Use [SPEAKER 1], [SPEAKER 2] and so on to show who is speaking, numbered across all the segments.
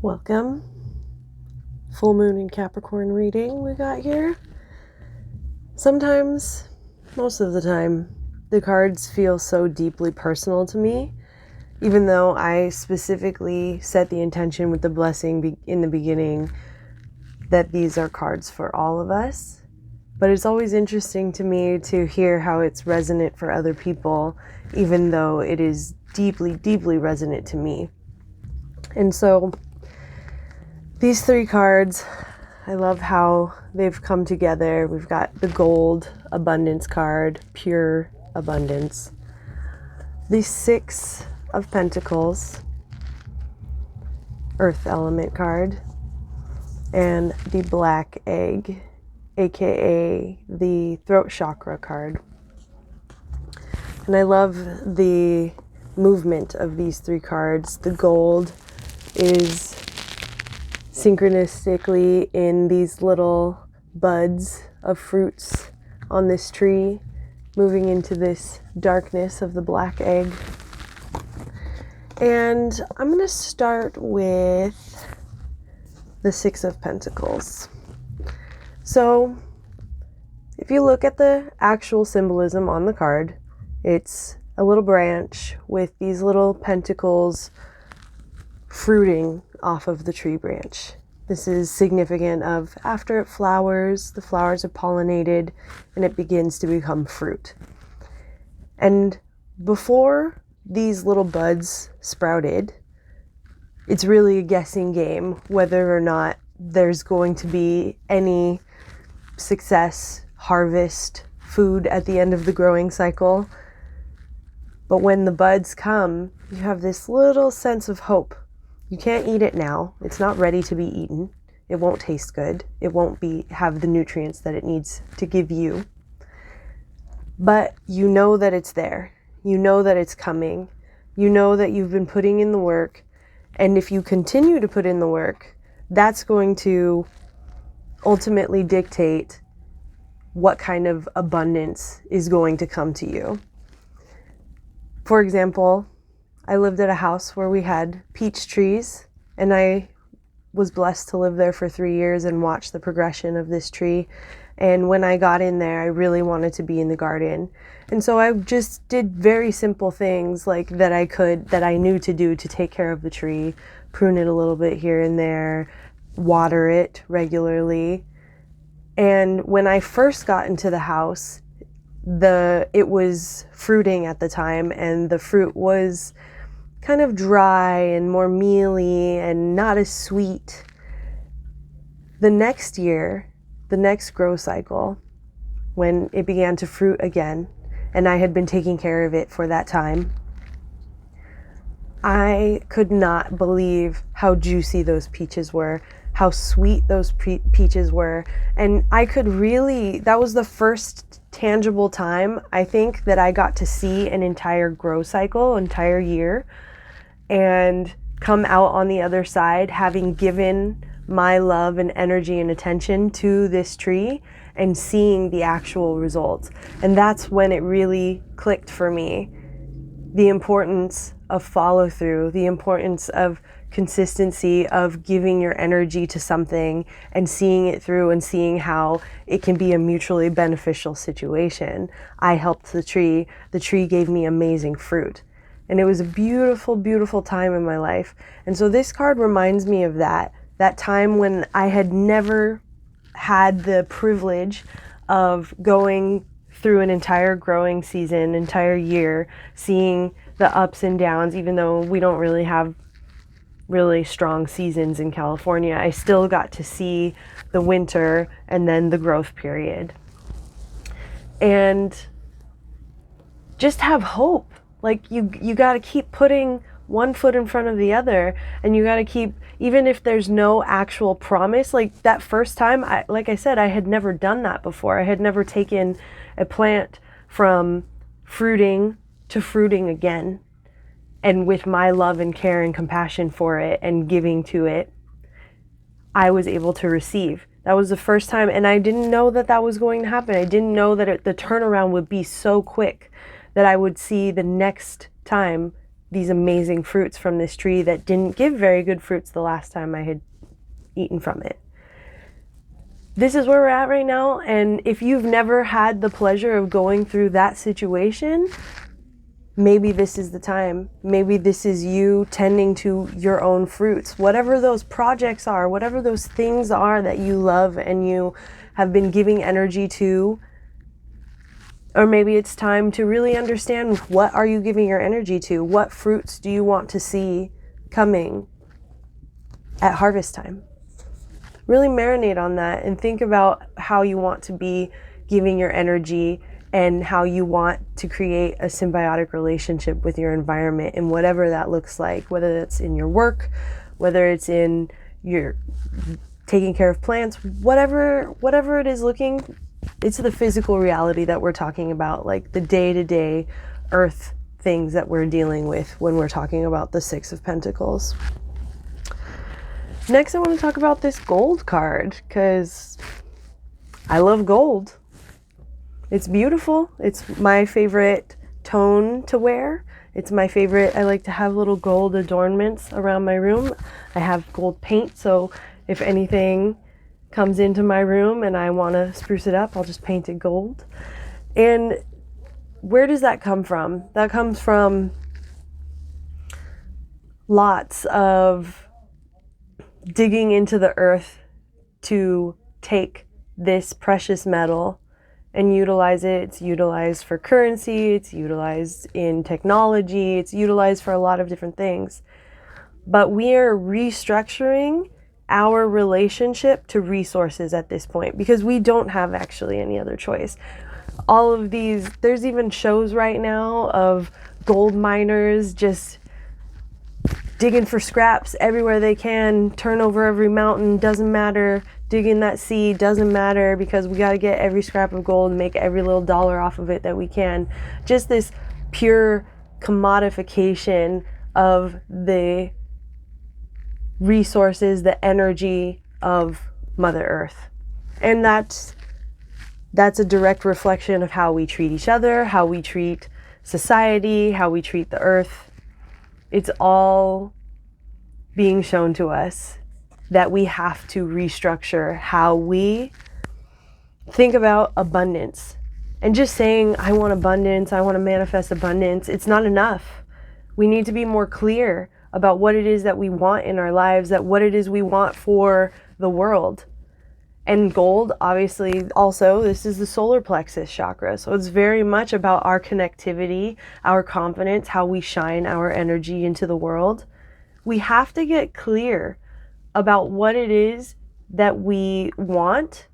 [SPEAKER 1] Welcome. Full moon in Capricorn reading we got here. Sometimes, most of the time, the cards feel so deeply personal to me, even though I specifically set the intention with the blessing in the beginning that these are cards for all of us. But it's always interesting to me to hear how it's resonant for other people, even though it is deeply, deeply resonant to me. And so these three cards, I love how they've come together. We've got the gold abundance card, pure abundance. The 6 of Pentacles, earth element card, and the black egg, aka the throat chakra card. And I love the movement of these three cards. The gold is synchronistically in these little buds of fruits on this tree, moving into this darkness of the black egg. And I'm going to start with the 6 of Pentacles. So if you look at the actual symbolism on the card, it's a little branch with these little pentacles fruiting off of the tree branch. This is significant of after it flowers, the flowers are pollinated and it begins to become fruit. And before these little buds sprouted, it's really a guessing game whether or not there's going to be any success, harvest, food at the end of the growing cycle. But when the buds come, you have this little sense of hope. You can't eat it now. It's not ready to be eaten. It won't taste good. It won't have the nutrients that it needs to give you. But you know that it's there. You know that it's coming. You know that you've been putting in the work. And if you continue to put in the work, that's going to ultimately dictate what kind of abundance is going to come to you. For example, I lived at a house where we had peach trees, and I was blessed to live there for 3 years and watch the progression of this tree. And when I got in there, I really wanted to be in the garden. And so I just did very simple things like that I knew to do to take care of the tree, prune it a little bit here and there, water it regularly. And when I first got into the house, it was fruiting at the time, and the fruit was kind of dry and more mealy and not as sweet. The next year, the next grow cycle, when it began to fruit again, and I had been taking care of it for that time, I could not believe how juicy those peaches were, how sweet those peaches were. And that was the first tangible time, I think, that I got to see an entire grow cycle, entire year, and come out on the other side having given my love and energy and attention to this tree and seeing the actual results. And that's when it really clicked for me. The importance of follow through, the importance of consistency, of giving your energy to something and seeing it through and seeing how it can be a mutually beneficial situation. I helped the tree gave me amazing fruit. And it was a beautiful, beautiful time in my life. And so this card reminds me of that time when I had never had the privilege of going through an entire growing season, entire year, seeing the ups and downs, even though we don't really have really strong seasons in California. I still got to see the winter and then the growth period. And just have hope. Like you got to keep putting one foot in front of the other, and you got to keep, even if there's no actual promise, like that first time, like I said, I had never done that before. I had never taken a plant from fruiting to fruiting again. And with my love and care and compassion for it and giving to it, I was able to receive. That was the first time, and I didn't know that was going to happen. I didn't know that the turnaround would be so quick that I would see the next time these amazing fruits from this tree that didn't give very good fruits the last time I had eaten from it. This is where we're at right now, and if you've never had the pleasure of going through that situation, maybe this is the time. Maybe this is you tending to your own fruits. Whatever those projects are, whatever those things are that you love and you have been giving energy to, or maybe it's time to really understand, what are you giving your energy to? What fruits do you want to see coming at harvest time? Really marinate on that and think about how you want to be giving your energy and how you want to create a symbiotic relationship with your environment, and whatever that looks like, whether it's in your work, whether it's in your taking care of plants, whatever it is looking, it's the physical reality that we're talking about, like the day-to-day earth things that we're dealing with when we're talking about the Six of Pentacles. Next, I want to talk about this gold card, because I love gold. It's beautiful. It's my favorite tone to wear. It's my favorite. I like to have little gold adornments around my room. I have gold paint, so if anything comes into my room and I want to spruce it up, I'll just paint it gold. And where does that come from? That comes from lots of digging into the earth to take this precious metal and utilize it. It's utilized for currency, it's utilized in technology, it's utilized for a lot of different things. But we are restructuring our relationship to resources at this point, because we don't have actually any other choice. All of these, there's even shows right now of gold miners just digging for scraps everywhere they can, turn over every mountain, doesn't matter, digging that sea, doesn't matter, because we got to get every scrap of gold and make every little dollar off of it that we can. Just this pure commodification of the resources, the energy of Mother Earth. And that's a direct reflection of how we treat each other, how we treat society, how we treat the earth. It's all being shown to us that we have to restructure how we think about abundance. And just saying, I want abundance, I want to manifest abundance, it's not enough. We need to be more clear about what it is that we want in our lives, that what it is we want for the world. And gold, obviously, also, this is the solar plexus chakra. So it's very much about our connectivity, our confidence, how we shine our energy into the world. We have to get clear about what it is that we want,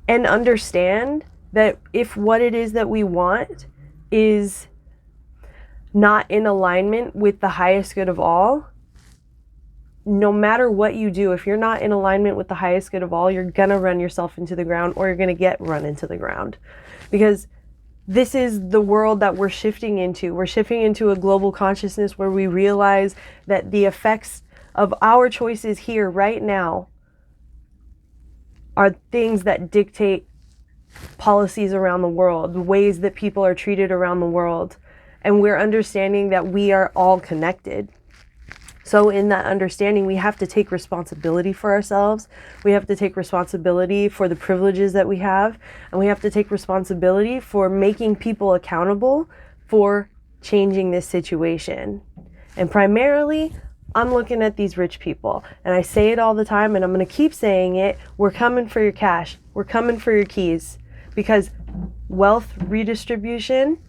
[SPEAKER 1] and understand that if what it is that we want is not in alignment with the highest good of all, no matter what you do, if you're not in alignment with the highest good of all, you're gonna run yourself into the ground, or you're gonna get run into the ground. Because this is the world that we're shifting into. We're shifting into a global consciousness where we realize that the effects of our choices here right now are things that dictate policies around the world, the ways that people are treated around the world. And we're understanding that we are all connected. So in that understanding, we have to take responsibility for ourselves. We have to take responsibility for the privileges that we have. And we have to take responsibility for making people accountable for changing this situation. And primarily, I'm looking at these rich people. And I say it all the time, and I'm going to keep saying it. We're coming for your cash. We're coming for your keys. Because wealth redistribution,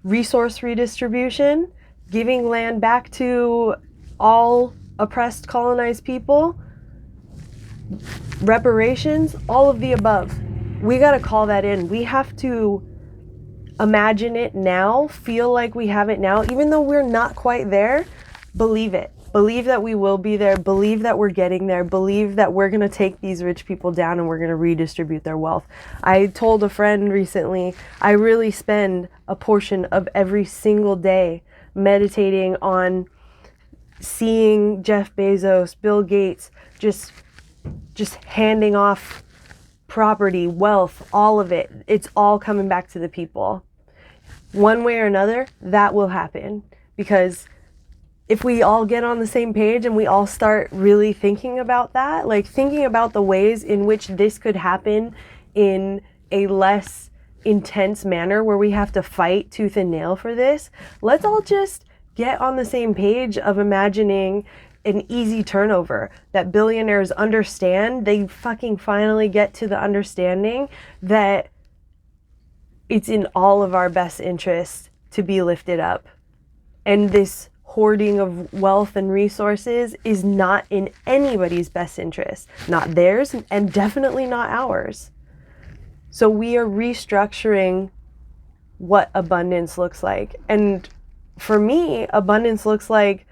[SPEAKER 1] resource redistribution, giving land back to all oppressed, colonized people, reparations, all of the above. We got to call that in. We have to imagine it now, feel like we have it now, even though we're not quite there. Believe it. Believe that we will be there. Believe that we're getting there. Believe that we're going to take these rich people down and we're going to redistribute their wealth. I told a friend recently, I really spend a portion of every single day meditating on seeing Jeff Bezos, Bill Gates, just handing off property, wealth, all of it. It's all coming back to the people. one way or another, that will happen. Because if we all get on the same page and we all start really thinking about that, like thinking about the ways in which this could happen in a less intense manner where we have to fight tooth and nail for this, let's all just get on the same page of imagining an easy turnover that billionaires understand. They fucking finally get to the understanding that it's in all of our best interest to be lifted up. And this hoarding of wealth and resources is not in anybody's best interest. Not theirs, and definitely not ours. So we are restructuring what abundance looks like. And for me, abundance looks like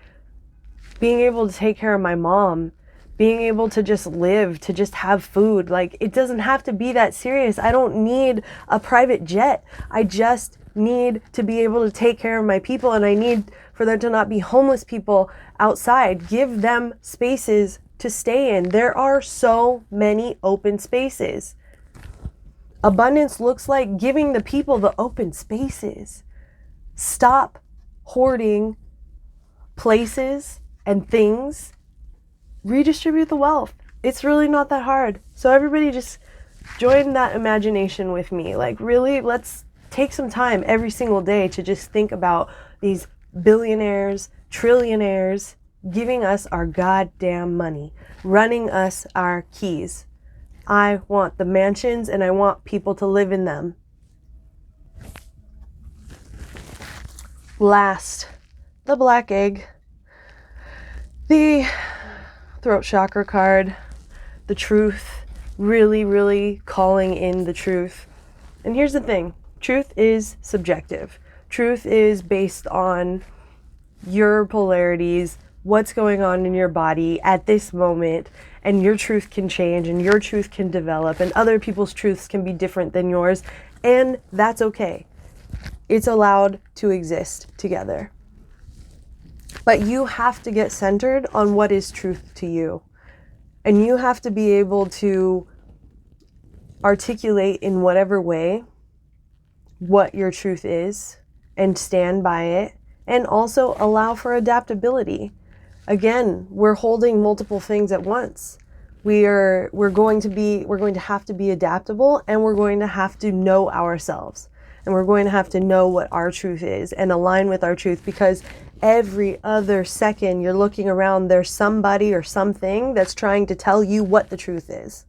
[SPEAKER 1] being able to take care of my mom, being able to just live, to just have food. Like, it doesn't have to be that serious. I don't need a private jet. I just need to be able to take care of my people, and I need for there to not be homeless people outside. Give them spaces to stay in. There are so many open spaces. Abundance looks like giving the people the open spaces. Stop hoarding places and things. Redistribute the wealth. It's really not that hard. So everybody just join that imagination with me. Like, really, let's take some time every single day to just think about these billionaires, trillionaires giving us our goddamn money, running us our keys. I want the mansions and I want people to live in them. Last, the black egg, the throat chakra card, the truth, really, really calling in the truth. And here's the thing, truth is subjective. Truth is based on your polarities, what's going on in your body at this moment, and your truth can change and your truth can develop and other people's truths can be different than yours, and that's okay. It's allowed to exist together. But you have to get centered on what is truth to you. And you have to be able to articulate in whatever way what your truth is and stand by it, and also allow for adaptability. Again, we're holding multiple things at once. We're going to have to be adaptable, and we're going to have to know ourselves. And we're going to have to know what our truth is and align with our truth, because every other second you're looking around, there's somebody or something that's trying to tell you what the truth is.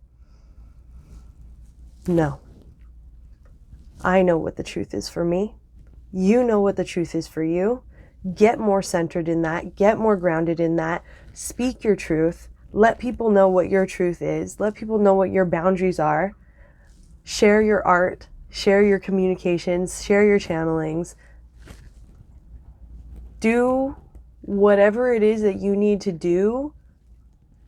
[SPEAKER 1] No. I know what the truth is for me. You know what the truth is for you. Get more centered in that. Get more grounded in that. Speak your truth. Let people know what your truth is. Let people know what your boundaries are. Share your art. Share your communications. Share your channelings. Do whatever it is that you need to do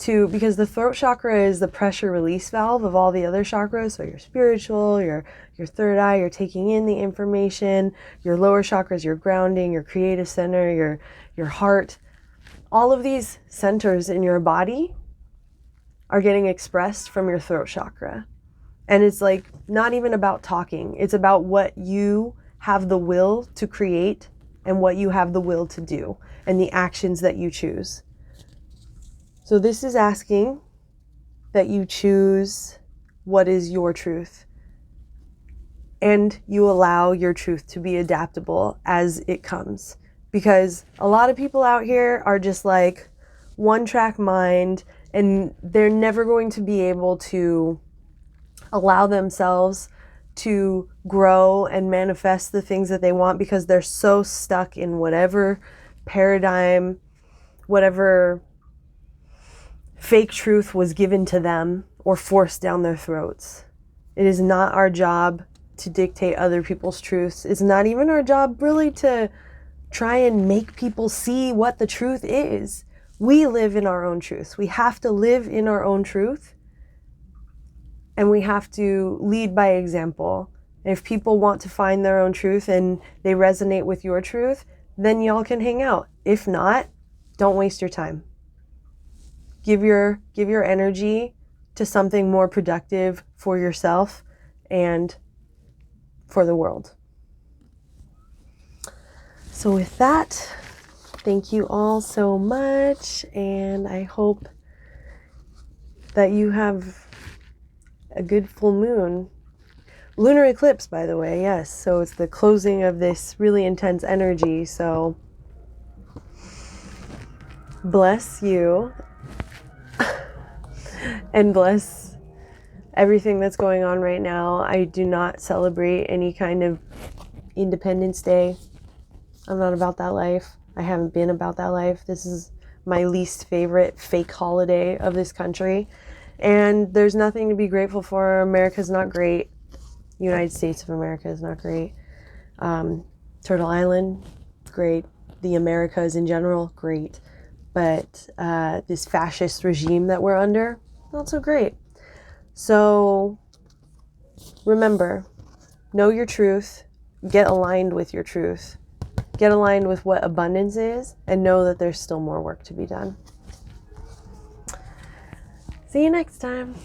[SPEAKER 1] because the throat chakra is the pressure release valve of all the other chakras. So your spiritual, your third eye, you're taking in the information. Your lower chakras, your grounding, your creative center, your heart. All of these centers in your body are getting expressed from your throat chakra. And it's like not even about talking. It's about what you have the will to create and what you have the will to do and the actions that you choose. So this is asking that you choose what is your truth, and you allow your truth to be adaptable as it comes. Because a lot of people out here are just like one-track mind, and they're never going to be able to allow themselves to grow and manifest the things that they want, because they're so stuck in whatever paradigm, whatever fake truth was given to them or forced down their throats. It is not our job to dictate other people's truths. It's not even our job really to try and make people see what the truth is. We live in our own truth. We have to live in our own truth, and we have to lead by example. And if people want to find their own truth and they resonate with your truth, then y'all can hang out. If not, don't waste your time. Give your energy to something more productive for yourself and for the world. So with that, thank you all so much, and I hope that you have a good full moon. Lunar eclipse, by the way, yes. So it's the closing of this really intense energy. So bless you and bless everything that's going on right now. I do not celebrate any kind of Independence Day. I'm not about that life. I haven't been about that life. This is my least favorite fake holiday of this country. And there's nothing to be grateful for. America's not great. United States of America is not great. Turtle Island, great. The Americas in general, great. But this fascist regime that we're under, not so great. So remember, know your truth, get aligned with your truth, get aligned with what abundance is, and know that there's still more work to be done. See you next time.